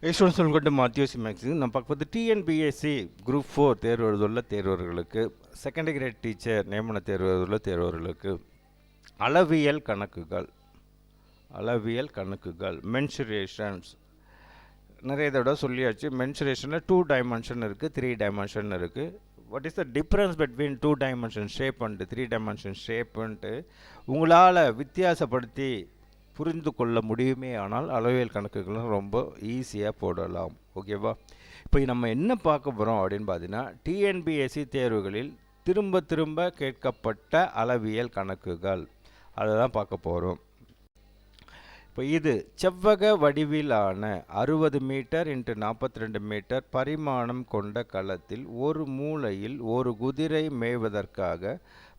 Students welcome to Mathews மேக்ஸின். நம்ம பார்க்கும்போது டிஎன்பிஎஸ்சி குரூப் 4 தேர்வு எழுதுள்ள தேர்வர்களுக்கு, செகண்ட் கிரேட் டீச்சர் நியமன தேர்வு எழுதுள்ள தேர்வர்களுக்கு அளவியல் கணக்குகள் மென்சுரேஷன்ஸ் நிறைய தடவை சொல்லியாச்சு. மென்சுரேஷனில் 2 டைமென்ஷன் இருக்குது, 3 டைமென்ஷன் இருக்குது. What is the difference between 2 dimension shape and 3 dimension ஷேப்புன்ட்டு உங்களால் வித்தியாசப்படுத்தி புரிந்து கொள்ள முடியுமே. ஆனால் அளவியல் கணக்குகளும் ரொம்ப ஈஸியாக போடலாம். ஓகேவா? இப்போ நம்ம என்ன பார்க்க போகிறோம் அப்படின்னு பார்த்தீங்கன்னா, டிஎன்பிஎஸ்சி தேர்வுகளில் திரும்ப திரும்ப கேட்கப்பட்ட அளவியல் கணக்குகள் அதை தான் பார்க்க போகிறோம். இப்போ இது செவ்வக வடிவிலான 60 மீட்டர் × 42 மீட்டர் பரிமாணம் கொண்ட களத்தில் ஒரு மூலையில் ஒரு குதிரை மேய்வதற்காக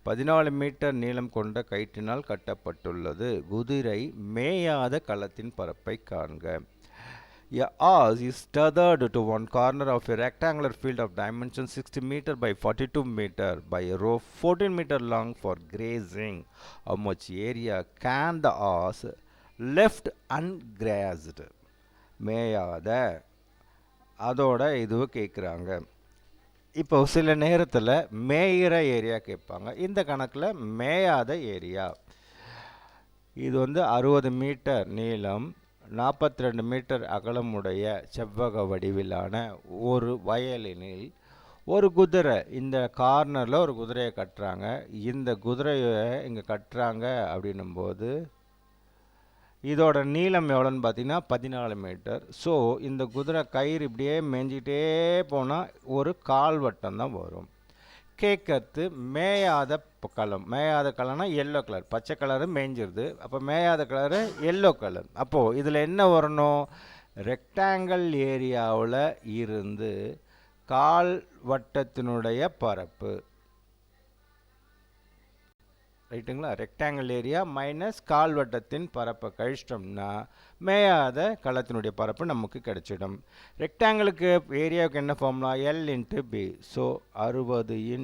14 மீட்டர் நீளம் கொண்ட கயிற்றினால் கட்டப்பட்டுள்ளது. குதிரை மேயாத களத்தின் பரப்பை காண்க. A horse is tethered to one corner of a rectangular field of dimension 60 meter by 42 meter by a rope 14 meter long for grazing. How much area can the horse left ungrazed? Meyaadha அதோட இதுவை கேட்குறாங்க. இப்போ சில நேரத்தில் மேயிற area கேட்பாங்க. இந்த கணக்கில் Meyaadha area இது 60 மீட்டர் நீளம் 42 மீட்டர் அகலமுடைய செவ்வக வடிவிலான ஒரு வயலினில் ஒரு குதிரை, இந்த கார்னரில் ஒரு குதிரையை கட்டுறாங்க. இந்த குதிரையை இங்கே கட்டுறாங்க அப்படின்னும்போது இதோட நீளம் எவ்வளோன்னு பார்த்தீங்கன்னா 14 மீட்டர். ஸோ இந்த குதிரை கயிறு இப்படியே மேய்ஞ்சிக்கிட்டே போனால் ஒரு கால்வட்டம் தான் வரும். கேட்கறது மேயாத களம்னா எல்லோ கலர், பச்சை கலரு மேய்ஞ்சிருது. அப்போ மேயாத கலரு எல்லோ கலர். அப்போது இதில் என்ன வரணும்? ரெக்டாங்கிள் ஏரியாவில் இருந்து கால்வட்டத்தினுடைய பரப்பு, ரைட்டுங்களா? ரெக்டாங்கிள் ஏரியா மைனஸ் கால்வட்டத்தின் பரப்பை கழிச்சிட்டோம்னா மேயாத களத்தினுடைய பரப்பு நமக்கு கிடைச்சிடும். ரெக்டாங்கிளுக்கு ஏரியாவுக்கு என்ன formula? L into B. So 60 ×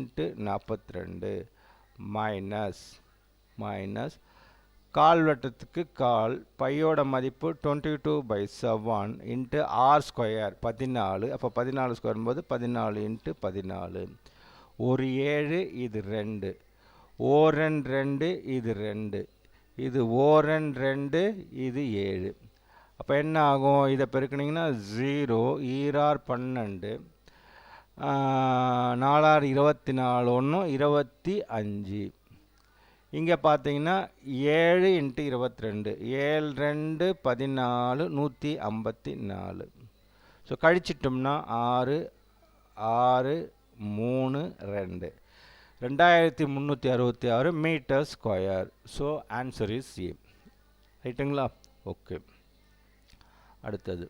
42 minus கால்வட்டத்துக்கு பையோட மதிப்பு 22/7 × r², 14. அப்போ 14 ஸ்கொயர் போது 14 × 14. ஒரு 7, இது 2, ஓரன் 2, இது 2, இது ஓரன் 2, இது 7. அப்போ என்ன ஆகும்? இதை பெருக்கினீங்கன்னா 0, ஈரார் 12, 4 24, 1 25. இங்கே பார்த்தீங்கன்னா 7 × 22, 7 2 14, 154. ஸோ கழிச்சிட்டோம்னா 6 6 3 2, 2366 metre square. So answer is C. ரைட்டுங்களா? ஓகே. அடுத்தது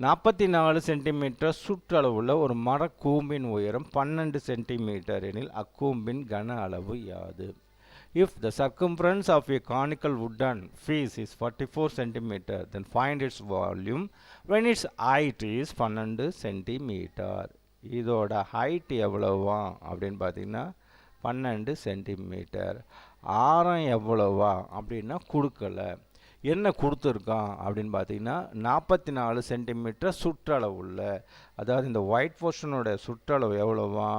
44 சென்டிமீட்டர் சுற்றளவுள்ள ஒரு மரக்கூம்பின் உயரம் 12 சென்டிமீட்டர் எனில் அக்கூம்பின் கன அளவு யாது? If the circumference of a conical wooden piece is 44 centimeter, then find its volume when its height is 12 centimetre. இதோட ஹைட் எவ்வளவா அப்படின்னு பார்த்தீங்கன்னா 12 சென்டிமீட்டர். ஆரம் எவ்வளவா அப்படின்னா கொடுக்கல. என்ன கொடுத்துருக்கான் அப்படின்னு பார்த்தீங்கன்னா 44 சென்டிமீட்டர் சுற்றளவுள்ள, அதாவது இந்த ஒயிட் போர்ஷனோட சுற்றளவு எவ்வளவா?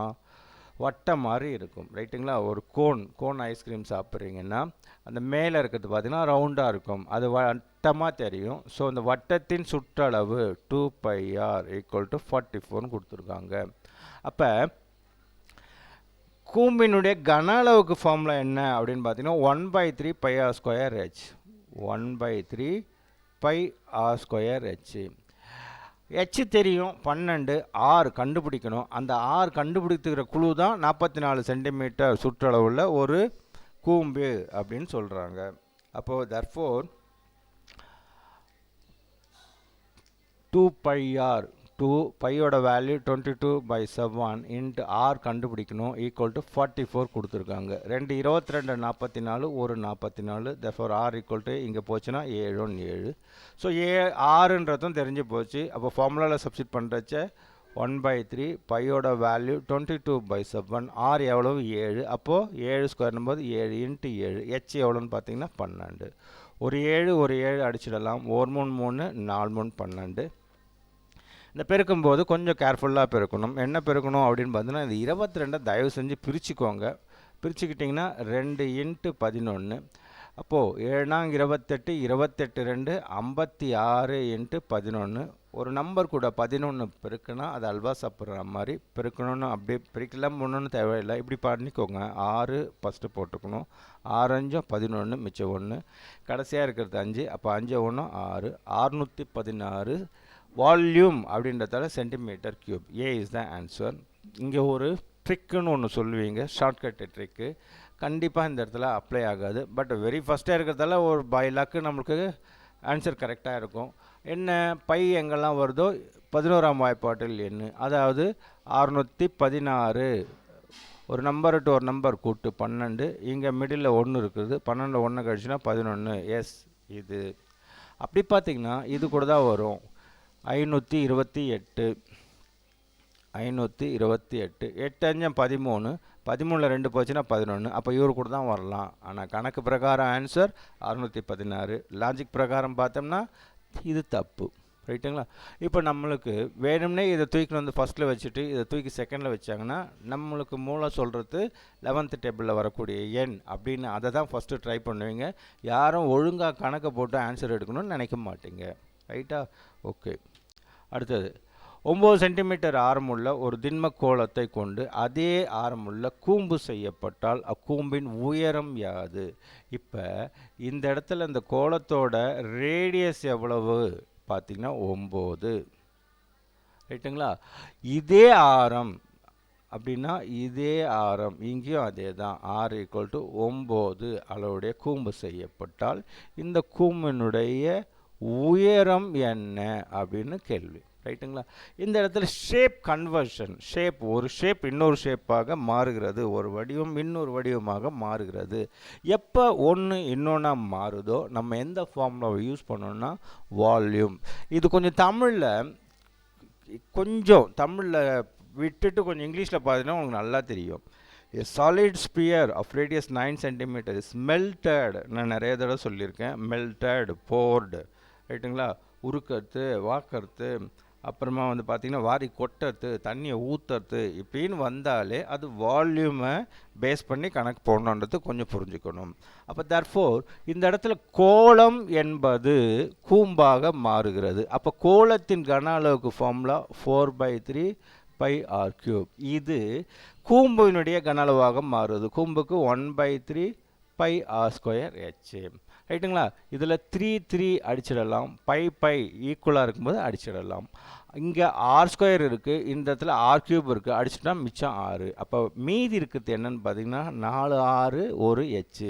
வட்டம் மாதிரி இருக்கும். ரைட்டுங்களா? ஒரு கோன் ஐஸ்கிரீம் சாப்பிட்றீங்கன்னா அந்த மேலே இருக்கிறது பார்த்தீங்கன்னா ரவுண்டாக இருக்கும், அது வட்டமாக தெரியும். ஸோ இந்த வட்டத்தின் சுற்றளவு 2πr = 44 கொடுத்துருக்காங்க. அப்போ கூம்பினுடைய கன அளவுக்கு ஃபார்முலா என்ன அப்படின்னு பார்த்தீங்கன்னா 1/3πr²h, 1/3πr²h. h தெரியும் 12, r கண்டுபிடிக்கணும். அந்த r கண்டுபிடித்துக்கிற குழு தான் 44 சென்டிமீட்டர் சுற்றளவுள்ள ஒரு கூம்பு அப்படின்னு சொல்கிறாங்க. அப்போது therefore 2πr, 2 பையோட வேல்யூ 22/7 × r கண்டுபிடிக்கணும் = 44 கொடுத்துருக்காங்க. 2 22 44, 1 44. therefore r = இங்கே போச்சுன்னா 7 7. ஸோ ஆறுன்றதும் தெரிஞ்சு போச்சு. அப்போ ஃபார்முலாவில் சப்ஸ்டிட் பண்ணுறச்ச 1/3 பையோட வேல்யூ 22/7, r எவ்வளவு 7. அப்போது 7 ஸ்கொயர்னும் போது 7 × 7, h எவ்வளோன்னு பார்த்தீங்கன்னா 12. ஒரு 7 அடிச்சிடலாம். 1 3 3, 4 3 12. இந்த பெருக்கும்போது கொஞ்சம் கேர்ஃபுல்லாக பெருக்கணும். என்ன பெருக்கணும் அப்படின்னு பார்த்தீங்கன்னா, இந்த 22 தயவு செஞ்சு பிரிச்சுக்கோங்க. பிரிச்சுக்கிட்டிங்கன்னா 2 × 11. அப்போது 7 28, 28 2 56 × 11. ஒரு நம்பர் கூட 11 பெருக்குனா அது அல்வா சாப்பிட்ற மாதிரி பெருக்கணும்னு அப்படியே பிரிக்கலாம் ஒன்றுன்னு தேவையில்லை. இப்படி பண்ணிக்கோங்க. 6 ஃபஸ்ட்டு போட்டுக்கணும். 6 5 11 மிச்சம் 1 கடைசியாக இருக்கிறது 5. அப்போ 5 1 6 616 வால்யூம் அப்படின்றதால centimetre cube. A is the answer. இங்கே ஒரு ட்ரிக்குன்னு ஒன்று சொல்லுவீங்க, ஷார்ட்கட்டு ட்ரிக்கு. கண்டிப்பாக இந்த இடத்துல அப்ளை ஆகாது. பட் வெரி ஃபஸ்ட்டாக இருக்கிறதால ஒரு பை லக்கு நம்மளுக்கு ஆன்சர் கரெக்டாக இருக்கும். என்ன பை எங்கெல்லாம் வருதோ 11ஆம் வாய்ப்பாட்டில் எண்ணு, அதாவது 616. ஒரு நம்பர் டு ஒரு நம்பர் கூட்டு 12. இங்கே மிடில் 1 இருக்குது. 12 1 கழிச்சுன்னா 11. எஸ், இது அப்படி பார்த்தீங்கன்னா இது கூட தான் வரும். 528 528 8 5 13. 13ல் 2 போச்சுன்னா 11. அப்போ இவரு கூட தான் வரலாம். ஆனால் கணக்கு பிரகாரம் ஆன்சர் 616. லாஜிக் பிரகாரம் பார்த்தோம்னா இது தப்பு. ரைட்டுங்களா? இப்போ நம்மளுக்கு வேணும்னே இதை தூக்கி வந்து ஃபஸ்ட்டில் வச்சுட்டு இதை தூக்கி செகண்டில் வச்சாங்கன்னா நம்மளுக்கு மூளை சொல்கிறது 11th டேபிளில் வரக்கூடிய எண் அப்படின்னு அதை தான் ஃபஸ்ட்டு ட்ரை பண்ணுவீங்க. யாரும் ஒழுங்காக கணக்கை போட்டு ஆன்சர் எடுக்கணும்னு நினைக்க மாட்டீங்க. ரைட்டா? ஓகே. அடுத்தது 9 சென்டிமீட்டர் ஆரமுள்ள ஒரு திண்ம கோளத்தை கொண்டு அதே ஆரமுள்ள கூம்பு செய்யப்பட்டால் அக்கூம்பின் உயரம் யாது? இப்போ இந்த இடத்துல இந்த கோளத்தோட ரேடியஸ் எவ்வளவு பார்த்தீங்கன்னா 9. ரைட்டுங்களா? இதே ஆரம் அப்படின்னா இதே ஆரம் இங்கேயும் அதே தான். r = 9 அளவுடைய கூம்பு செய்யப்பட்டால் இந்த கூம்பினுடைய உயரம் என்ன அப்படின்னு கேள்வி. ரைட்டுங்களா? இந்த இடத்துல ஷேப் கன்வர்ஷன், ஷேப் ஒரு ஷேப் இன்னொரு ஷேப்பாக மாறுகிறது, ஒரு வடிவம் இன்னொரு வடிவமாக மாறுகிறது. எப்போ ஒன்று இன்னொன்னா மாறுதோ நம்ம எந்த ஃபார்முலாவை யூஸ் பண்ணோம்னா வால்யூம். இது கொஞ்சம் தமிழில் விட்டுட்டு கொஞ்சம் இங்கிலீஷில் பார்த்தீங்கன்னா உங்களுக்கு நல்லா தெரியும். A solid sphere of radius 9 cm is melted. நான் நிறைய தடவை சொல்லியிருக்கேன். melted, poured. ரைட்டுங்களா? உருக்கிறது, வாக்கிறது, அப்புறமா வந்து பார்த்திங்கன்னா வாரி கொட்டுறது, தண்ணியை ஊற்றுறது இப்படின்னு வந்தாலே அது வால்யூமை பேஸ் பண்ணி கணக்கு போடணுன்றது கொஞ்சம் புரிஞ்சுக்கணும். அப்போ தர்ஃபோர் இந்த இடத்துல கோளம் என்பது கூம்பாக மாறுகிறது. அப்போ கோளத்தின் கன அளவுக்கு ஃபார்முலா 4/3 πr3. இது கூம்பினுடைய கன அளவாக மாறுது. கூம்புக்கு 1/3 πr²h. ரைட்டுங்களா? இதில் 3 3 அடிச்சிடலாம். π ஈக்குவலாக இருக்கும்போது அடிச்சிடலாம். இங்கே r² இருக்குது, இந்த இடத்துல r³ இருக்குது, அடிச்சுட்டா மிச்சம் 6. அப்போ மீதி இருக்கிறது என்னன்னு பார்த்தீங்கன்னா 4 r 1 h.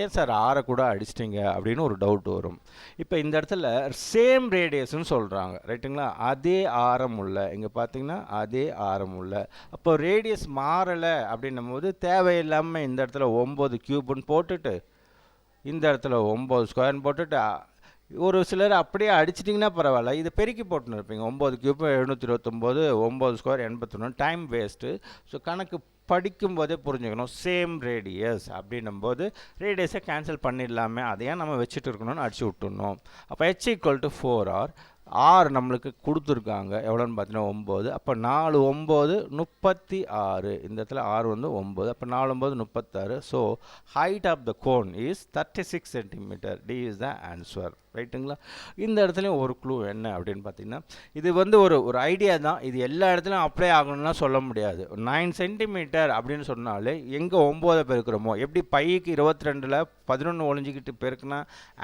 ஏன் சார் 6 கூட அடிச்சிட்டிங்க அப்படின்னு ஒரு டவுட் வரும். இப்போ இந்த இடத்துல சேம் ரேடியஸ்ன்னு சொல்கிறாங்க. ரைட்டுங்களா? அதே ஆரம் உள்ள, இங்கே பார்த்தீங்கன்னா அதே ஆரம் உள்ள. அப்போ ரேடியஸ் மாறலை அப்படின்னும் போது தேவையில்லாமல் இந்த இடத்துல 9 கியூப்னு போட்டுட்டு இந்த இடத்துல 9 ஸ்கொயர்னு போட்டுட்டு ஒரு சிலர் அப்படியே அடிச்சிட்டிங்கன்னா பரவாயில்ல, இதை பெருக்கி போட்டுன்னு இருப்பீங்க. 9 cube 729, 9 square 81. Time waste. So கணக்கு படிக்கும்போதே புரிஞ்சுக்கணும். சேம் ரேடியஸ் அப்படின்னும் போது ரேடியஸை கேன்சல் பண்ணிடலாமே, அதையே நம்ம வச்சுட்டு இருக்கணும்னு அடிச்சு விட்டுடணும். அப்போ h = 4r. r நம்மளுக்கு கொடுத்துருக்காங்க எவ்வளோன்னு பார்த்தீங்கன்னா 9. அப்போ 4 9 36. இந்த இடத்துல r வந்து 9. அப்போ 4 9 36. So height of the cone is 36 centimetre. D is the answer. ரைட்டுங்களா? இந்த இடத்துலையும் ஒரு க்ளூ என்ன அப்படின்னு பார்த்தீங்கன்னா, இது வந்து ஒரு ஐடியா தான். இது எல்லா இடத்துலையும் அப்ளை ஆகணும்னா சொல்ல முடியாது. 9 சென்டிமீட்டர் அப்படின்னு சொன்னாலே எங்கே 9 பெருக்கிறோமோ, எப்படி பைக்கு 22ல் 11 ஒழிஞ்சிக்கிட்டு பெருக்குனா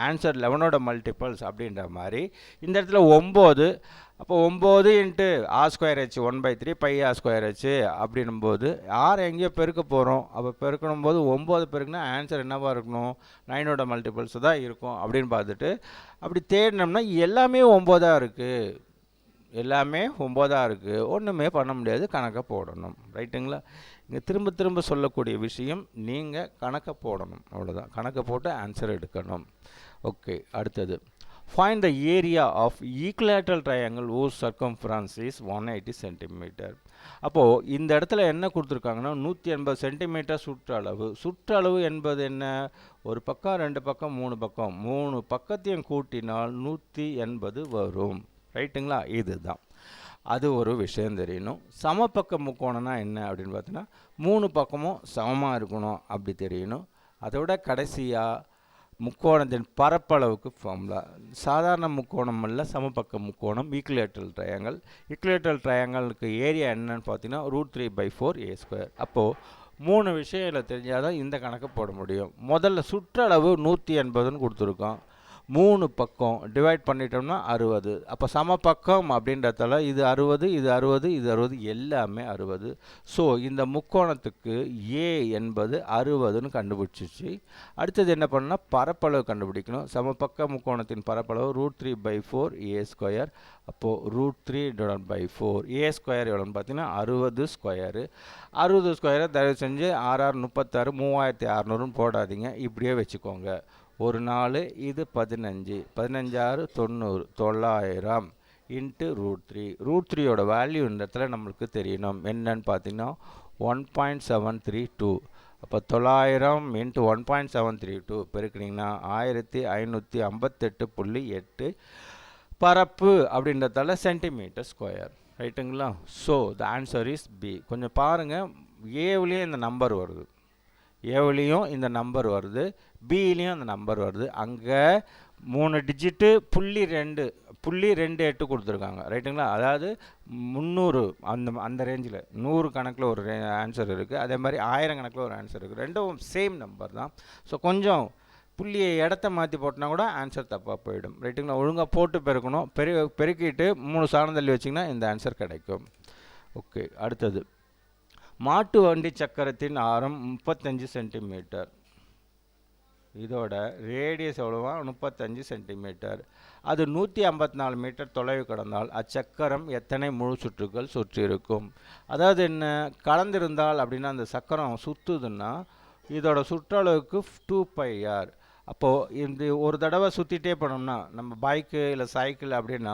ஆன்சர் 11ஓட மல்டிபிள்ஸ் அப்படின்ற மாதிரி இந்த இடத்துல 9. அப்போ 9 × r²h 1/3 πr²h அப்படின்னும்போது r எங்கேயோ பெருக்க போகிறோம். அப்போ பெருக்கணும் போது 9 பெருக்குனா ஆன்சர் என்னவாக இருக்கணும்? 9ஓட மல்டிபிள்ஸ் தான் இருக்கும் அப்படின்னு பார்த்துட்டு அப்படி தேடினோம்னா எல்லாமே 9ஆக இருக்குது. எல்லாமே 9ஆக இருக்குது. ஒன்றுமே பண்ண முடியாது, கணக்கை போடணும். ரைட்டுங்களா? இங்கே திரும்ப திரும்ப சொல்லக்கூடிய விஷயம், நீங்கள் கணக்கை போடணும். அவ்வளோதான். கணக்கை போட்டு ஆன்சர் எடுக்கணும். ஓகே. அடுத்தது find the area of equilateral triangle whose circumference is 180 cm. அப்போது இந்த இடத்துல என்ன கொடுத்துருக்காங்கன்னா 180 சென்டிமீட்டர் சுற்றளவு. சுற்றளவு என்பது என்ன? ஒரு பக்கம் 2 பக்கம் 3 பக்கம் 3 பக்கத்தையும் கூட்டினால் 180 வரும். ரைட்டுங்களா? இதுதான். அது ஒரு விஷயம் தெரியணும். சமபக்க முக்கோணம்னா என்ன அப்படின்னு பார்த்தீங்கன்னா 3 பக்கமும் சமமாக இருக்கணும் அப்படி தெரியணும். அதோட கடைசியாக முக்கோணத்தின் பரப்பளவுக்கு ஃபார்முலா. சாதாரண முக்கோணம் அல்ல, சமபக்க முக்கோணம், ஈக்குலேட்ரல் ட்ரையாங்கல். ஈக்குலேட்ரல் ட்ரையாங்கலுக்கு ஏரியா என்னன்னு பார்த்தீங்கன்னா √3/4a². அப்போது 3 விஷயங்களை தெரிஞ்சால் தான் இந்த கணக்கு போட முடியும். முதல்ல சுற்றளவு 180ன்னு கொடுத்துருக்கோம். 3 பக்கம் டிவைட் பண்ணிட்டோம்னா 60. அப்போ சமபக்கம் அப்படின்றதால இது 60, இது 60, இது 60, எல்லாமே 60. ஸோ இந்த முக்கோணத்துக்கு ஏ என்பது 60ன்னு கண்டுபிடிச்சிச்சு. அடுத்தது என்ன பண்ணால் பரப்பளவு கண்டுபிடிக்கணும். சமபக்க முக்கோணத்தின் பரப்பளவு √3/4a². அப்போது √3/4 a² எவ்வளோன்னு பார்த்தீங்கன்னா 60². 60² தயவு செஞ்சு 6 6 36 3600ன்னு போடாதீங்க, இப்படியே வச்சுக்கோங்க. ஒரு 4, இது 15, 15 6 90, 900 இன்ட்டு √3. √3யோட வேல்யூ இந்த இடத்துல நம்மளுக்கு தெரியணும். என்னன்னு பார்த்தீங்கன்னா 1.732. அப்போ 900 இன்ட்டு 1.732 பெருக்கினீங்கன்னா 1558.8 பரப்பு அப்படின்றதால சென்டிமீட்டர் ஸ்கொயர். ரைட்டுங்களா? So the answer is B. கொஞ்சம் பாருங்கள், ஏவிலேயே இந்த நம்பர் வருது, ஏவிலையும் இந்த நம்பர் வருது, பியிலையும் அந்த நம்பர் வருது. அங்கே 3 டிஜிட்டு .28 கொடுத்துருக்காங்க. ரைட்டுங்களா? அதாவது 300 அந்த ரேஞ்சில் 100 கணக்கில் ஒரு ஆன்சர் இருக்குது, அதே மாதிரி 1000 கணக்கில் ஒரு ஆன்சர் இருக்குது. ரெண்டும் சேம் நம்பர் தான். ஸோ கொஞ்சம் புள்ளியை இடத்த மாற்றி போட்டினா கூட ஆன்சர் தப்பாக போயிடும். ரைட்டுங்களா? ஒழுங்காக போட்டு பெருக்கணும். பெருக்கிட்டு 3 சாணம் தள்ளி வச்சிங்கன்னா இந்த ஆன்சர் கிடைக்கும். ஓகே, அடுத்தது மாட்டு வண்டி சக்கரத்தின் ஆரம் 35 சென்டிமீட்டர். இதோட ரேடியஸ் எவ்வளோவா? 35 சென்டிமீட்டர். அது 154 மீட்டர் தொலைவு கடந்தால் அச்சக்கரம் எத்தனை முழு சுற்றுகள் சுற்றியிருக்கும்? அதாவது என்ன கலந்திருந்தால் அப்படின்னா அந்த சக்கரம் சுற்றுதுன்னா இதோட சுற்றளவுக்கு 2πr. அப்போது இந்த ஒரு தடவை சுற்றிட்டே போனோம்னா, நம்ம பைக்கு இல்லை சைக்கிள் அப்படின்னா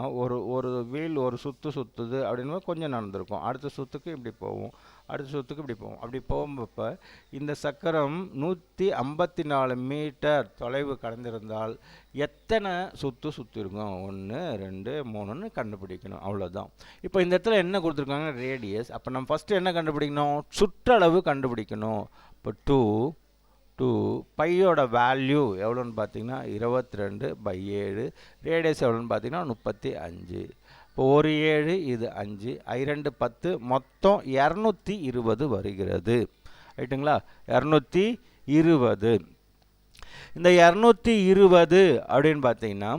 ஒரு வீல் ஒரு சுற்றுது அப்படின்னா கொஞ்சம் நடந்திருக்கும், அடுத்த சுற்றுக்கு இப்படி போகும், அடுத்த சுற்றுக்கு இப்படி போகும். அப்படி போகும்பப்போ இந்த சக்கரம் 154 மீட்டர் தொலைவு கடந்திருந்தால் எத்தனை சுற்றிருக்கும்? 1 2 3ன்னு கண்டுபிடிக்கணும். அவ்வளோதான். இப்போ இந்த இடத்துல என்ன கொடுத்துருக்காங்க? ரேடியஸ். அப்போ நம்ம ஃபஸ்ட்டு என்ன கண்டுபிடிக்கணும்? சுற்றளவு கண்டுபிடிக்கணும். இப்போ 2 பையோட வேல்யூ எவ்வளோன்னு பார்த்தீங்கன்னா 22/7. ரேடியஸ் எவ்வளோன்னு பார்த்தீங்கன்னா 35. இப்போ ஒரு 7, இது 5, 2 10, மொத்தம் 220 வருகிறது. ரைட்டுங்களா? 220. இந்த 220 அப்படின்னு பார்த்தீங்கன்னா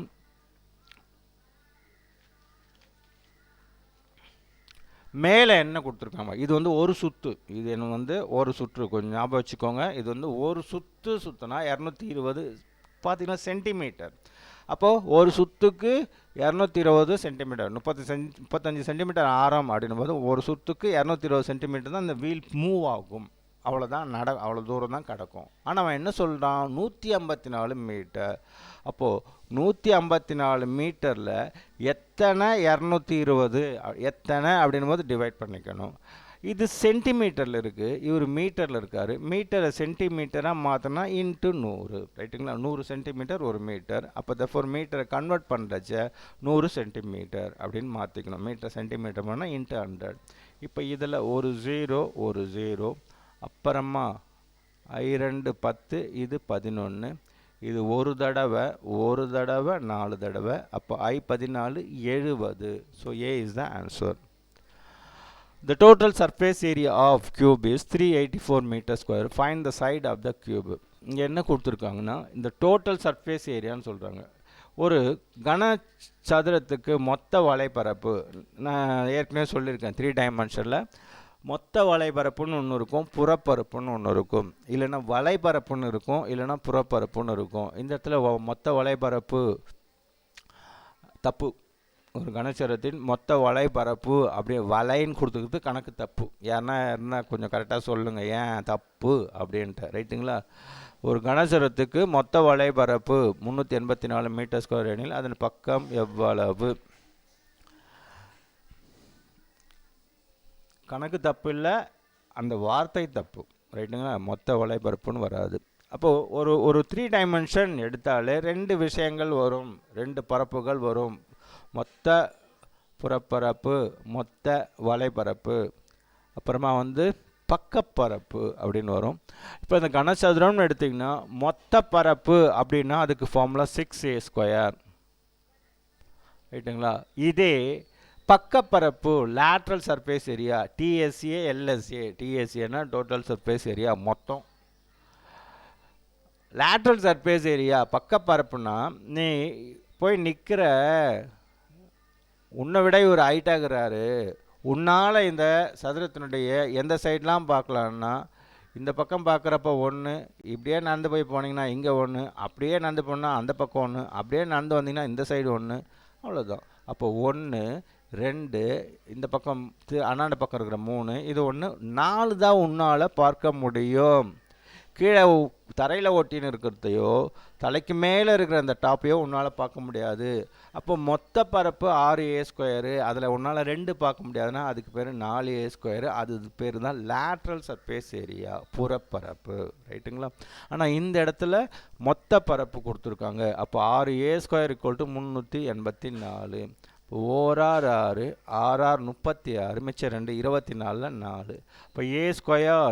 மேலே என்ன கொடுத்துருக்காங்க? இது வந்து ஒரு சுற்று, இது என்ன வந்து ஒரு சுற்று, கொஞ்சம் ஞாபகம் வச்சுக்கோங்க. இது வந்து ஒரு சுற்றுனா 220 பார்த்தீங்கன்னா சென்டிமீட்டர். அப்போது ஒரு சுற்றுக்கு 220 சென்டிமீட்டர், 35 சென்டிமீட்டர் ஆரம் அப்படின்னும் போது ஒரு சுற்றுக்கு 220 சென்டிமீட்டர் தான் இந்த வீல் மூவ் ஆகும். அவ்வளோதான், அவ்வளோ தூரம் தான் கிடக்கும். ஆனால் அவன் என்ன சொல்கிறான்? 154 மீட்டர். அப்போது 154 மீட்டரில் எத்தனை 220 எத்தனை அப்படின்னும் போது டிவைட் பண்ணிக்கணும். இது சென்டிமீட்டரில் இருக்குது, இவர் மீட்டரில் இருக்கார். மீட்டரை சென்டிமீட்டராக மாற்றினா இன்ட்டு 100. ரைட்டுங்களா? 100 சென்டிமீட்டர் ஒரு மீட்டர். அப்போ தஃபோர் மீட்டரை கன்வெர்ட் பண்ணுறச்ச 100 சென்டிமீட்டர் அப்படின்னு மாற்றிக்கணும். மீட்டர் சென்டிமீட்டர் பண்ணால் இன்ட்டு 100. இப்போ இதில் ஒரு 0, அப்புறமா I2 10, இது 11, இது ஒரு தடவை 4 தடவை, அப்போ I14 70. So A is the answer. The total surface area of cube is 384 meter square. Find the side of the cube. இங்கே என்ன கொடுத்துருக்காங்கன்னா இந்த டோட்டல் சர்ஃபேஸ் ஏரியான்னு சொல்கிறாங்க. ஒரு கனசதுரத்துக்கு மொத்த வலைப்பரப்பு நான் ஏற்கனவே சொல்லியிருக்கேன், 3 டைமென்ஷனில் மொத்த வலைப்பரப்புன்னு ஒன்று இருக்கும், புறப்பரப்புன்னு ஒன்று இருக்கும், இல்லைன்னா வலைப்பரப்புன்னு இருக்கும், இல்லைன்னா புறப்பரப்புன்னு இருக்கும். இந்த இடத்துல மொத்த வலைப்பரப்பு தப்பு. ஒரு கனசதுரத்தின் மொத்த வலைப்பரப்பு அப்படியே வலைன்னு கொடுத்துக்கிறது கணக்கு தப்பு. யாருன்னா இருந்தால் கொஞ்சம் கரெக்டாக சொல்லுங்கள் ஏன் தப்பு அப்படின்ட்டு. ரைட்டுங்களா? ஒரு கனசதுரத்துக்கு மொத்த வலைப்பரப்பு 384 மீட்டர் ஸ்கொயர் எனில் அதன் பக்கம் எவ்வளவு? கணக்கு தப்பு இல்லை, அந்த வார்த்தை தப்பு. ரைட்டுங்களா? மொத்த வலைப்பரப்புன்னு வராது. அப்போது ஒரு 3 டைமென்ஷன் எடுத்தாலே 2 விஷயங்கள் வரும், 2 பரப்புகள் வரும். மொத்த புறப்பரப்பு, மொத்த வலைப்பரப்பு, அப்புறமா வந்து பக்கப்பரப்பு அப்படின்னு வரும். இப்போ இந்த கனசதுரம்னு எடுத்திங்கன்னா மொத்த பரப்பு அப்படின்னா அதுக்கு ஃபார்முலா 6a², ரைட்டுங்களா. இதே பக்கப்பரப்பு lateral surface area TSA LSA, டிஎஸ்ஏனா டோட்டல் சர்ஃபேஸ் ஏரியா மொத்தம், லேட்ரல் சர்ஃபேஸ் ஏரியா பக்கப்பரப்புனா நீ போய் நிற்கிற உன்னை விட ஒரு ஹைட்டாகிறாரு, உன்னால் இந்த சதுரத்தினுடைய எந்த சைட்லாம் பார்க்கலான்னா இந்த பக்கம் பார்க்குறப்ப ஒன்று, இப்படியே நடந்து போய் போனீங்கன்னா இங்கே ஒன்று, அப்படியே நடந்து போனால் அந்த பக்கம் ஒன்று, அப்படியே நடந்து வந்தீங்கன்னா இந்த சைடு ஒன்று, அவ்வளோதான். அப்போ 1 2 இந்த பக்கம் அண்ணாண்ட பக்கம் இருக்கிற 3, இது 1 4 தான் உன்னால் பார்க்க முடியும். கீழே தரையில் ஒட்டின்னு இருக்கிறதையோ தலைக்கு மேலே இருக்கிற அந்த டாப்பையோ உன்னால் பார்க்க முடியாது. அப்போ மொத்த பரப்பு 6a², அதில் உன்னால் 2 பார்க்க முடியாதுன்னா அதுக்கு பேர் 4a², அது பேர் தான் லேட்ரல் சர்ஃபேஸ் ஏரியா, புறப்பரப்பு, ரைட்டுங்களா. ஆனால் இந்த இடத்துல மொத்த பரப்பு கொடுத்துருக்காங்க. அப்போ 6a² = 384. ஓரார் 6, 6 36, மிச்சம் 2 24 4. இப்போ a²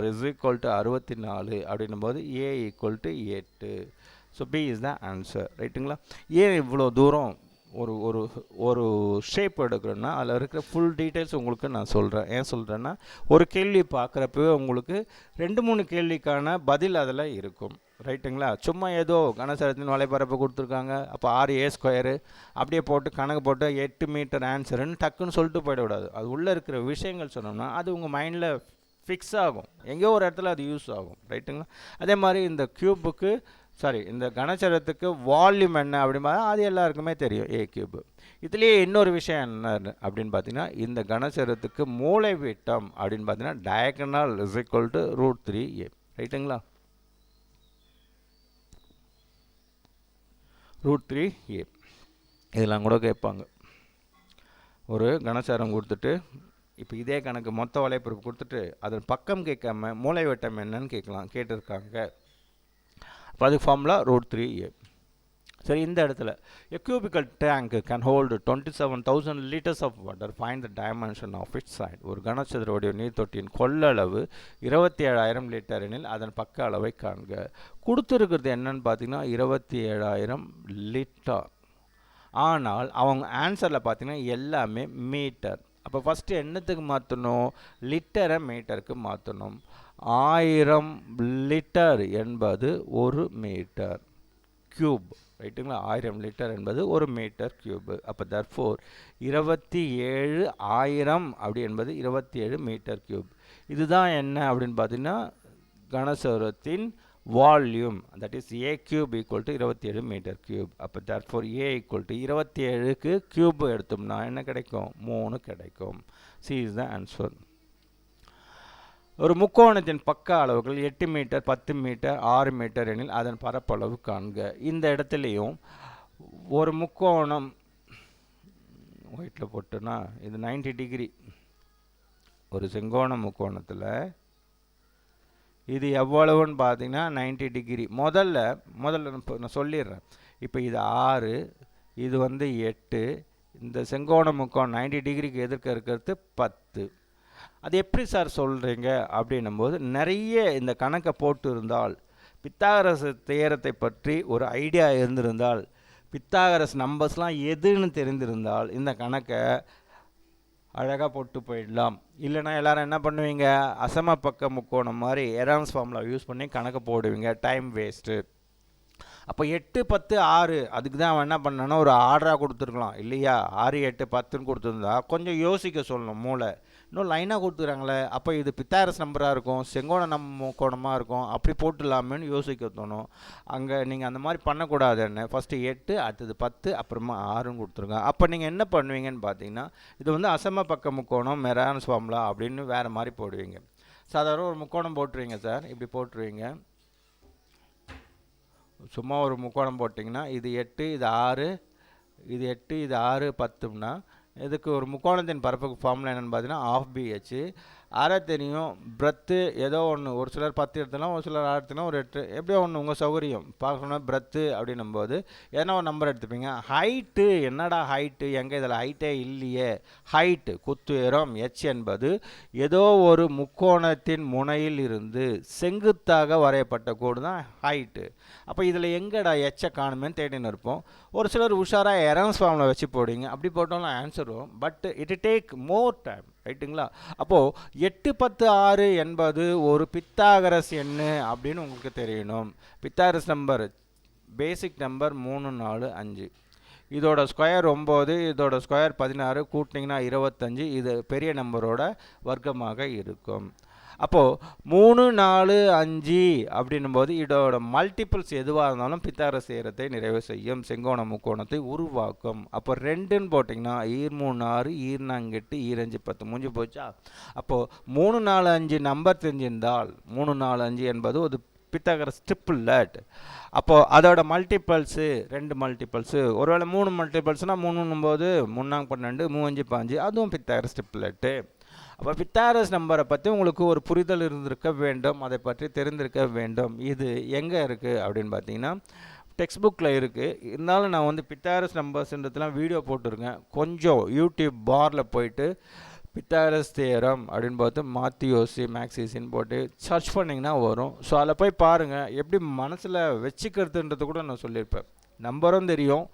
= 64 அப்படின்னும் போது a = 8. So B is the answer, ரைட்டுங்களா. ஏன் இவ்வளோ தூரம் ஒரு ஒரு ஒரு ஷேப் எடுக்கிறோன்னா அதில் இருக்கிற ஃபுல் டீட்டெயில்ஸ் உங்களுக்கு நான் சொல்கிறேன். ஏன் சொல்கிறேன்னா ஒரு கேள்வி பார்க்குறப்பவே உங்களுக்கு 2-3 கேள்விக்கான பதில் அதில் இருக்கும், ரைட்டுங்களா. சும்மா ஏதோ கனசதுரத்தின் வலைப்பரப்பு கொடுத்துருக்காங்க, அப்போ 6a² அப்படியே போட்டு கணக்கு போட்டு 8 மீட்டர் ஆன்சருன்னு டக்குன்னு சொல்லிட்டு போயிடக்கூடாது. அது உள்ளே இருக்கிற விஷயங்கள் சொன்னோம்னா அது உங்கள் மைண்டில் ஃபிக்ஸ் ஆகும், எங்கேயோ ஒரு இடத்துல அது யூஸ் ஆகும், ரைட்டுங்களா. அதே மாதிரி இந்த கியூபுக்கு இந்த கனசதுரத்துக்கு வால்யூம் என்ன அப்படின்னா அது எல்லாருக்குமே தெரியும், a³. இதுலேயே இன்னொரு விஷயம் என்ன அப்படின்னு பார்த்தீங்கன்னா இந்த கனசதுரத்துக்கு மூலை விட்டம் அப்படின்னு பார்த்தீங்கன்னா டயகனல் = √3a, ரைட்டுங்களா. √3a இதெல்லாம் கூட கேட்பாங்க. ஒரு கனசதுரம் கொடுத்துட்டு இப்போ இதே கணக்கு மொத்த வலைப்பரப்பு கொடுத்துட்டு அதன் பக்கம் கேட்காம மூலை விட்டம் என்னன்னு கேட்டிருக்காங்க. அப்போ அதுக்கு ஃபார்முலா √3a. சரி, இந்த இடத்துல a cubical tank can hold 27,000 liters of water. Find the dimension of its side. ஒரு கனசதுர வடிவ நீர்த்தொட்டியின் கொள்ளளவு 27,000 லிட்டர் எனில் அதன் பக்க அளவை காண்க. கொடுத்துருக்கிறது என்னன்னு பார்த்தீங்கன்னா 27,000 லிட்டர். ஆனால் அவங்க ஆன்சரில் பார்த்தீங்கன்னா எல்லாமே மீட்டர். அப்போ ஃபஸ்ட்டு என்னத்துக்கு மாற்றணும், லிட்டரை மீட்டருக்கு மாற்றணும். 1000 லிட்டர் என்பது 1 மீட்டர் கியூப், ரைட்டுங்களா. 1000 லிட்டர் என்பது 1 மீட்டர் கியூப். அப்போ தர்ஃபோர் 27,000 அப்படி என்பது 27 மீட்டர் கியூப். இதுதான் என்ன அப்படின்னு பார்த்தீங்கன்னா கனசதுரத்தின் volume, that is a³ = 27 metre cube. அப்போ தர்ஃபோர் a = 27க்கு கியூப் எடுத்தோம்னா என்ன கிடைக்கும், 3 கிடைக்கும். C is the answer. ஒரு முக்கோணத்தின் பக்க அளவுகள் 8 மீட்டர், 10 மீட்டர், 6 மீட்டர் எனில் அதன் பரப்பளவு காண்க. இந்த இடத்துலையும் ஒரு முக்கோணம் ஒயிட்டில் போட்டோன்னா இது 90 டிகிரி. ஒரு செங்கோண முக்கோணத்தில் இது எவ்வளவுன்னு பார்த்தீங்கன்னா 90 டிகிரி. முதல்ல நான் சொல்லிடுறேன். இப்போ இது 6, இது வந்து 8. இந்த செங்கோண முக்கோணம் 90 டிகிரிக்கு எதிர்க்க இருக்கிறது 10. அது எப்படி சார் சொல்கிறீங்க அப்படின்னும்போது நிறைய இந்த கணக்கை போட்டு இருந்தால், பித்தாகரஸ் தேரத்தை பற்றி ஒரு ஐடியா இருந்திருந்தால், பித்தாகரஸ் நம்பர்ஸ்லாம் எதுன்னு தெரிந்திருந்தால் இந்த கணக்கை அழகாக போட்டு போயிடலாம். இல்லைனா எல்லோரும் என்ன பண்ணுவீங்க, அசம பக்க முக்கோணம் மாதிரி எரான்ஸ் ஃபார்முலா யூஸ் பண்ணி கணக்கு போடுவீங்க, டைம் வேஸ்ட்டு. அப்போ 8, 10, 6 அதுக்கு தான் அவன் என்ன பண்ணான்னா ஒரு ஆர்டராக கொடுத்துருக்கலாம் இல்லையா. 6, 8, 10ன்னு கொடுத்துருந்தா கொஞ்சம் யோசிக்க சொல்லணும் மூளை. இன்னும் லைனாக கொடுத்துறாங்களே, அப்போ இது பித்தாகரஸ் நம்பராக இருக்கும், செங்கோண முக்கோணமாக இருக்கும், அப்படி போட்டுடலாமேன்னு யோசிக்க தோணும். அங்கே நீங்கள் அந்த மாதிரி பண்ணக்கூடாதுன்னு ஃபஸ்ட்டு 8, அடுத்தது 10, அப்புறமா 6ன்னு கொடுத்துருங்க. அப்போ நீங்கள் என்ன பண்ணுவீங்கன்னு பார்த்தீங்கன்னா இது வந்து அசம பக்க முக்கோணம் எரான்ஸ் ஃபார்முலா அப்படின்னு வேறு மாதிரி போடுவீங்க. சாதாரண ஒரு முக்கோணம் போட்டுருவீங்க சார், இப்படி போட்டுருவீங்க. சும்மா ஒரு முக்கோணம் போட்டிங்கன்னா இது 8, இது 6, இது 8, இது 6, 10ன்னா இதுக்கு ஒரு முக்கோணத்தின் பரப்புக்கு ஃபார்முலா என்னென்னு பார்த்தீங்கன்னா ½ BH. அரை தெரியும், பிரத்து ஏதோ ஒன்று, ஒரு சிலர் 10 எடுத்தலாம், ஒரு சிலர் 6 எடுத்தலாம், ஒரு 8, எப்படியோ ஒன்று உங்கள் சௌகரியம் பார்க்கணும். பிரத்து அப்படின்னும் போது ஏன்னா ஒரு நம்பர் எடுத்துப்பீங்க. ஹைட்டு, என்னடா ஹைட்டு, எங்கே இதில் ஹைட்டே இல்லையே. ஹைட்டு குத்து உயரம், எச் என்பது ஏதோ ஒரு முக்கோணத்தின் முனையில் இருந்து செங்குத்தாக வரையப்பட்ட கோடு தான் ஹைட்டு. அப்போ இதில் எங்கடா எச்சை காணுமேன்னு தேடின்னு இருப்போம். ஒரு சிலர் உஷாராக எரன்ஸ் ஃபார்மில் வச்சு போடுவீங்க. அப்படி போட்டாலும் ஆன்சர் வரும். But it take more time, ரைட்டுங்களா? அப்போது 8, 10, 6 என்பது ஒரு பித்தாகரஸ் எண்ணு அப்படின்னு உங்களுக்கு தெரியணும். பித்தாகரஸ் நம்பர், பேசிக் நம்பர் 3, 4, 5. இதோட ஸ்கொயர் 9, இதோட ஸ்கொயர் 16, கூட்டினீங்கன்னா 25. இது பெரிய நம்பரோட வர்க்கமாக இருக்கும். அப்போது 3, 4, 5 அப்படின்னும் போது இதோட மல்டிபிள்ஸ் எதுவாக இருந்தாலும் பித்தாகரஸ் தியரத்தை நிறைவு செய்யும், செங்கோண முக்கோணத்தை உருவாக்கும். அப்போ 2ன்னு போட்டிங்கன்னா 3, 6, 4, 8, 5, 10 முடிஞ்சு போச்சா? அப்போது 3, 4, 5 நம்பர் தெரிஞ்சிருந்தால் 3, 4, 5 என்பது ஒரு பித்தாகரஸ் ட்ரிப்ளட். அப்போது அதோட மல்டிபிள்ஸு 2 மல்டிபிள்ஸு, ஒருவேளை 3 மல்டிபிள்ஸ்னால் 3 போது 3 12, 3 5 15, அதுவும் பித்தாகரஸ் ட்ரிப்ளட்டு. அப்போ பித்தாகரஸ் நம்பரை பற்றி உங்களுக்கு ஒரு புரிதல் இருந்திருக்க வேண்டும், அதை பற்றி தெரிந்திருக்க வேண்டும். இது எங்கே இருக்குது அப்படின்னு பார்த்தீங்கன்னா டெக்ஸ்ட் புக்கில் இருக்குது. இருந்தாலும் நான் வந்து பித்தாகரஸ் நம்பர்ஸ்ன்றதுலாம் வீடியோ போட்டிருக்கேன். கொஞ்சம் யூடியூப் பாரில் போயிட்டு பித்தாகரஸ் தியரம் அப்படின்னு பார்த்து மாத்தியோசி மேக்ஸிஸின்னு போட்டு சர்ச் பண்ணிங்கன்னா வரும். ஸோ அதில் போய் பாருங்கள். எப்படி மனசில் வச்சுக்கிறதுன்றது கூட நான் சொல்லியிருப்பேன். நம்பரும் தெரியும்,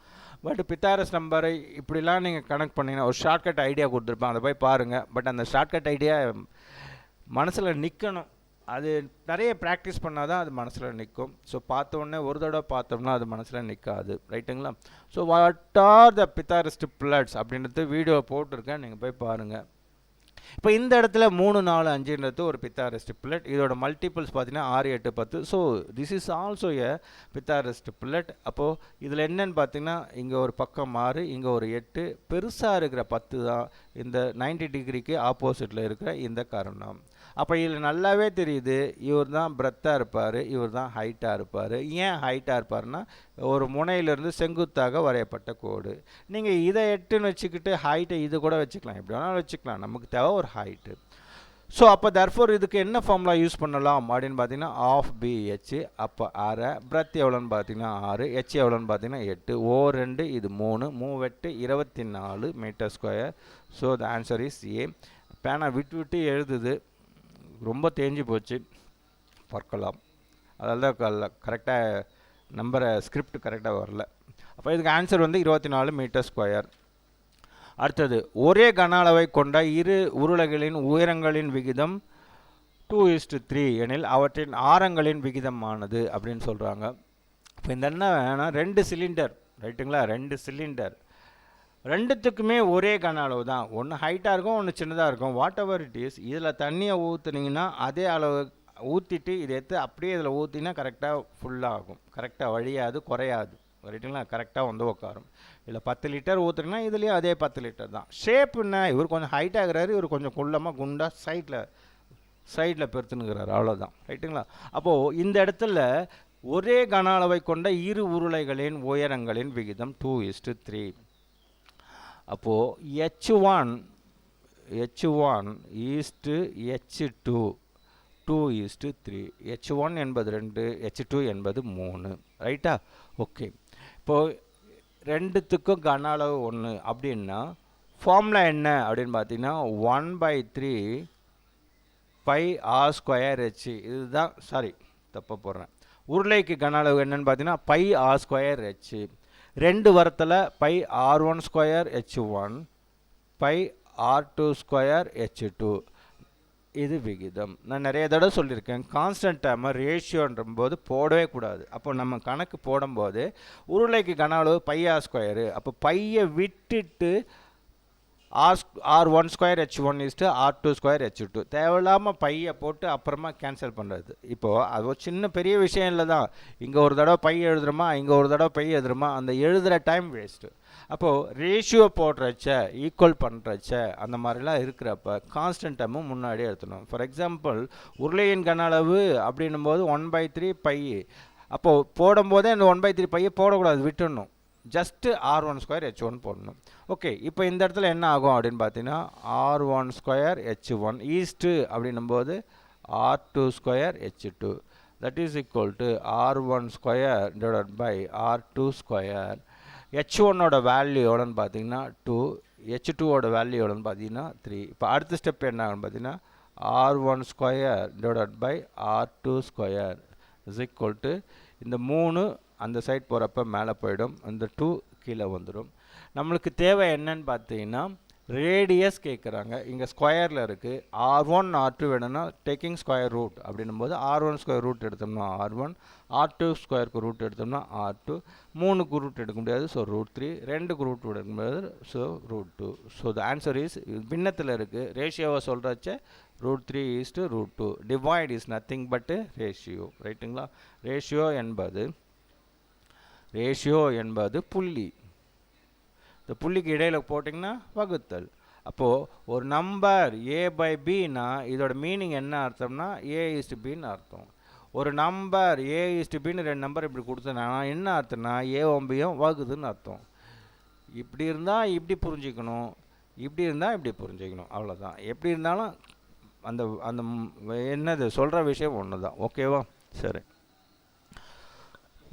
பட் பித்தாகரஸ் நம்பரை இப்படிலாம் நீங்கள் கனெக்ட் பண்ணிங்கன்னா ஒரு ஷார்ட்கட் ஐடியா கொடுத்துருப்பேன், அதை போய் பாருங்கள். பட் அந்த ஷார்ட்கட் ஐடியா மனசில் நிற்கணும். அது நிறைய ப்ராக்டிஸ் பண்ணால் தான் அது மனசில் நிற்கும். ஸோ பார்த்தோன்னே ஒரு தடவை பார்த்தோம்னா அது மனசில் நிற்காது, ரைட்டுங்களா? So what are the Pythagoras ட்ரிப்ளட்ஸ் அப்படின்றது வீடியோ போட்டிருக்கேன், நீங்கள் போய் பாருங்கள். இப்போ இந்த இடத்துல 3, 4, 5ன்றது ஒரு பித்தாகரஸ் ட்ரிப்ளட். இதோட மல்டிபிள்ஸ் பார்த்தீங்கன்னா 6, 8, 10. So this is also a Pythagoras triplet. அப்போது இதில் என்னன்னு பார்த்தீங்கன்னா இங்கே ஒரு பக்கம் 6, இங்கே ஒரு 8, பெருசாக இருக்கிற 10 தான் இந்த 90 டிகிரிக்கு ஆப்போசிட்டில் இருக்கிற இந்த கர்ணம். அப்போ இதில் நல்லாவே தெரியுது, இவர் தான் பிரெத்தாக இருப்பார், இவர் தான் ஹைட்டாக இருப்பார். ஏன் ஹைட்டாக இருப்பார்னா ஒரு முனையிலிருந்து செங்குத்தாக வரையப்பட்ட கோடு. நீங்கள் இதை 8ன்னு வச்சுக்கிட்டு ஹைட்டை இது கூட வச்சுக்கலாம், எப்படி வேணாலும் வச்சுக்கலாம். நமக்கு தேவை ஒரு ஹைட்டு. ஸோ அப்போ தர்ஃபோர் இதுக்கு என்ன ஃபார்முலா யூஸ் பண்ணலாம் அப்படின்னு பார்த்தீங்கன்னா ஆஃப் BH. அப்போ அரை, பிரெத் எவ்வளோன்னு பார்த்தீங்கன்னா 6, H எவ்வளோன்னு பார்த்தீங்கன்னா 8, O2 இது 3, 3 24 metre square. So the answer is A. பேனா விட்டு விட்டு எழுதுது, ரொம்ப தேஞ்சு போச்சு, பார்க்கலாம். அதனால தான் கரெக்டாக நம்பரை ஸ்கிரிப்ட் கரெக்டாக வரல. அப்போ இதுக்கு ஆன்சர் வந்து 24 மீட்டர் ஸ்கொயர். அடுத்தது, ஒரே கன அளவை கொண்ட இரு உருளைகளின் உயரங்களின் விகிதம் 2:3 எனில் அவற்றின் ஆரங்களின் விகிதமானது அப்படின்னு சொல்கிறாங்க. இப்போ இந்த என்ன வேணால் 2 சிலிண்டர், ரைட்டுங்களா? 2 சிலிண்டர், ரெண்டுத்துக்குமே ஒரே கன அளவு தான். ஒன்று ஹைட்டாக இருக்கும், ஒன்று சின்னதாக இருக்கும். வாட் எவர் இட் இஸ், இதில் தண்ணியை ஊற்றுனீங்கன்னா அதே அளவு ஊற்றிட்டு இதை எடுத்து அப்படியே இதில் ஊற்றினா கரெக்டாக ஃபுல்லாக ஆகும், கரெக்டாக வழியாது, குறையாது, ரைட்டுங்களா? கரெக்டாக வந்து உட்காரும். இல்லை 10 லிட்டர் ஊற்றுறீங்கன்னா இதுலேயும் அதே 10 லிட்டர் தான். ஷேப் என்ன, இவர் கொஞ்சம் ஹைட் ஆகிறாரு, இவர் கொஞ்சம் குள்ளமாக குண்டாக சைடில் பெருத்துனுங்கிறாரு, அவ்வளோதான், ரைட்டுங்களா? அப்போது இந்த இடத்துல ஒரே கன அளவை கொண்ட இரு உருளைகளின் உயரங்களின் விகிதம் 2:3. அப்போது H1 H2 2:3. H1 என்பது 2, H2 என்பது 3, ரைட்டா? ஓகே. இப்போது ரெண்டுத்துக்கும் கன அளவு 1 அப்படின்னா ஃபார்முலா என்ன அப்படின்னு பார்த்தீங்கன்னா 1/3 πr²h. இதுதான், சாரி தப்பாக போடுறேன். உருளைக்கு கன அளவு என்னன்னு பார்த்தீங்கன்னா πr²h. 2 வரத்தில் πr1² H1 πr2² H2. இது விகிதம். நான் நிறைய தடவை சொல்லியிருக்கேன், கான்ஸ்டன்ட் டேர்மை ரேஷியோன்ற போது போடவே கூடாது. அப்போ நம்ம கணக்கு போடும்போது உருளைக்கு கன அளவு πr², அப்போ பையை விட்டுட்டு r1² H1 r2² H2. தேவையில்லாமல் பையை போட்டு அப்புறமா கேன்சல் பண்ணுறது. இப்போது அது ஒரு சின்ன பெரிய விஷயம் இல்லை தான். இங்கே ஒரு தடவை பை எழுதுறோமா, இங்கே ஒரு தடவை பை எழுதுறோமா, அந்த எழுதுகிற டைம் வேஸ்ட்டு. அப்போது ரேஷியோ போடுறச்ச, ஈக்குவல் பண்ணுறச்ச, அந்த மாதிரிலாம் இருக்கிறப்ப கான்ஸ்டன்ட் டேர்மும் முன்னாடியே எடுத்துணும். ஃபார் எக்ஸாம்பிள், உருளையின் கன அளவு அப்படின்னும் போது 1/3 பை. அப்போது போடும்போதே அந்த 1/3 பையை போடக்கூடாது, விட்டுடணும். ஜஸ்ட்டு R1 ஸ்கொயர் H1 போடணும். ஓகே, இப்போ இந்த இடத்துல என்ன ஆகும் அப்படின்னு பார்த்தீங்கன்னா R1 ஸ்கொயர் H1 ஈஸ்ட்டு அப்படின்னும்போது R2 square H2 that is equal to R1 square divided by R2 square. H1 ஓட வேல்யூ எவ்வளோன்னு பார்த்தீங்கன்னா 2, H2 ஓட வேல்யூ எவ்வளோன்னு பார்த்தீங்கன்னா 3. இப்போ அடுத்த ஸ்டெப் என்ன ஆகுன்னு பார்த்தீங்கன்னா R1 square divided by R2 square is equal to இந்த 3 அந்த சைட் போகிறப்ப மேலே போயிடும், இந்த 2 கீழே வந்துடும். நம்மளுக்கு தேவை என்னன்னு பார்த்தீங்கன்னா ரேடியஸ் கேட்குறாங்க. இங்கே ஸ்கொயரில் இருக்குது. R1 R2 வேணும்னா டேக்கிங் ஸ்கொயர் ரூட் அப்படின்னும் போது R1 ஸ்கொயர் ரூட் எடுத்தோம்னா R1, R2 ஸ்கொயருக்கு ரூட் எடுத்தோம்னா R2, 3க்கு ரூட் எடுக்க முடியாது, ஸோ √3, 2க்கு ரூட் எடுக்க முடியாது, so √2. So the answer is பின்னத்தில் இருக்குது. ரேஷியோவை சொல்கிறச்ச √3:√2. Divide is nothing but ratio. ரைட்டுங்களா? ரேஷியோ என்பது புள்ளி. இந்த புள்ளிக்கு இடையில் போட்டிங்கன்னா வகுத்தல். அப்போது ஒரு நம்பர் A/Bனா இதோட மீனிங் என்ன அர்த்தம்னா A/Bன்னு அர்த்தம். ஒரு நம்பர் A/Bன்னு 2 நம்பர் இப்படி கொடுத்தனா என்ன அர்த்தம்னா A-வும் B-யும் வகுதுன்னு அர்த்தம். இப்படி இருந்தால் இப்படி புரிஞ்சிக்கணும், இப்படி இருந்தால் இப்படி புரிஞ்சிக்கணும், அவ்வளோதான். எப்படி இருந்தாலும் அந்த அந்த என்னது சொல்கிற விஷயம் ஒன்று தான். ஓகேவா? சரி,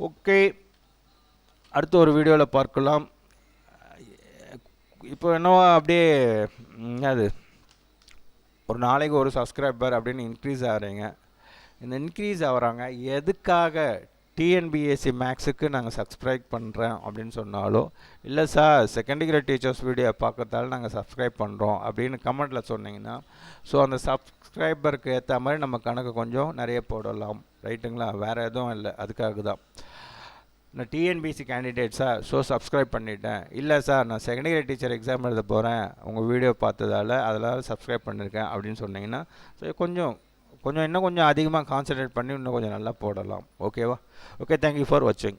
ஓகே, அடுத்த ஒரு வீடியோவில் பார்க்கலாம். இப்போ என்னவோ அப்படியே அது ஒரு நாளைக்கு ஒரு சப்ஸ்கிரைபர் அப்படின்னு இன்க்ரீஸ் ஆகிறீங்க. இந்த இன்க்ரீஸ் ஆகிறாங்க எதுக்காக? டிஎன்பிஎஸ்சி மேக்ஸுக்கு நாங்கள் சப்ஸ்கிரைப் பண்ணுறேன் அப்படின்னு சொன்னாலும், இல்லை sir second degree teachers video பார்க்கறதால நாங்கள் சப்ஸ்கிரைப் பண்ணுறோம் அப்படின்னு கமெண்ட்டில் சொன்னீங்கன்னா, ஸோ அந்த சப்ஸ்கிரைபருக்கு ஏற்ற மாதிரி நம்ம கணக்கு கொஞ்சம் நிறைய போடலாம். ரைட்டுங்களா? வேறு எதுவும் இல்லை, அதுக்காக தான். நான் டிஎன்பிசி கேண்டிடேட்ஸாக ஸோ சப்ஸ்கிரைப் பண்ணிட்டேன். இல்லை சார் நான் செகண்ட் டிகிரி டீச்சர் எக்ஸாம் எழுத போகிறேன், உங்கள் வீடியோ பார்த்ததால் அதெல்லாம் சப்ஸ்கிரைப் பண்ணியிருக்கேன் அப்படின்னு சொன்னீங்கன்னா, ஸோ கொஞ்சம் இன்னும் கொஞ்சம் அதிகமாக கான்சன்ட்ரேட் பண்ணி இன்னும் கொஞ்சம் நல்லா போடலாம். ஓகேவா? ஓகே, தேங்க்யூ ஃபார் வாட்சிங்.